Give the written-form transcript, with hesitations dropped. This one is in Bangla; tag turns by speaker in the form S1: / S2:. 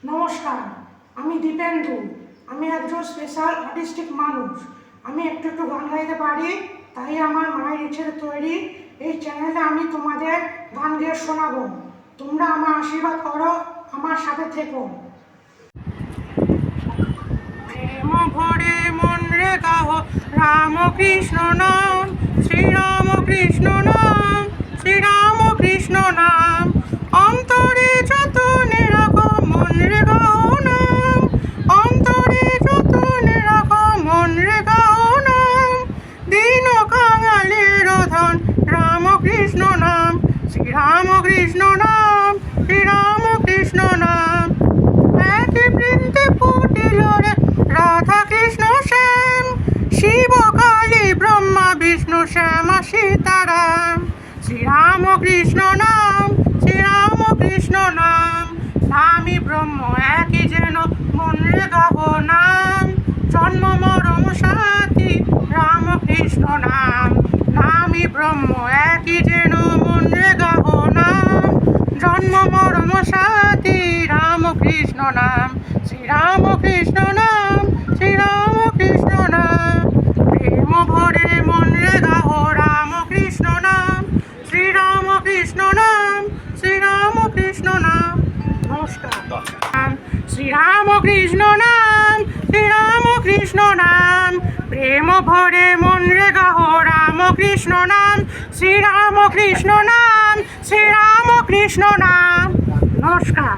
S1: নমস্কার, আমি দীপেন্দু। আমি একজন স্পেশাল আর্টিস্টিক মানুষ। আমি একটু গান গাইতে পারি, তাই আমার মায়ের ইচ্ছেতে তৈরি এই চ্যানেলে আমি তোমাদের গান গেয়ে শোনাবো। তোমরা আমার আশীর্বাদ করো, আমার সাথে থেকো। প্রেম ভরে মন রে গাও রামকৃষ্ণ নাম, শ্রীরামকৃষ্ণ নাম, শ্রীরামকৃষ্ণ নাম। অন্তরে যতনে রাখো মন রে গাও নাম, অন্তরে যতনে রাখো মন রে গাও নাম। দীন কাঙালের ধন রামকৃষ্ণ নাম, শ্রীরামকৃষ্ণ নাম, শ্রীরামকৃষ্ণ নাম। একই বৃন্দে ফুটিল রে রাধা কৃষ্ণ শ্যাম, শিব কালী ব্রহ্মা বিষ্ণু শ্যামা সীতারাম। শ্রীরামকৃষ্ণ নাম, শ্রীরামকৃষ্ণ নাম। নামি ব্রহ্ম একই যেন মন রে গাও নাম, জন্ম মরণ সাথী রামকৃষ্ণ নাম। নামি ব্রহ্ম একই যেন মন রে গাও নাম, জন্ম মরণ সাথী রামকৃষ্ণ নাম। শ্রীরামকৃষ্ণ নাম, শ্রীরামকৃষ্ণ নাম। প্রেম ভরে মন রে গাও রামকৃষ্ণ নাম, শ্রীরামকৃষ্ণ নাম, শ্রীরামকৃষ্ণ নাম। নমস্কার। শ্রীরামকৃষ্ণ নাম, শ্রীরামকৃষ্ণ নাম। প্রেম ভরে মন রে গাও রামকৃষ্ণ নাম, শ্রীরামকৃষ্ণ নাম, শ্রীরামকৃষ্ণ নাম। নমস্কার।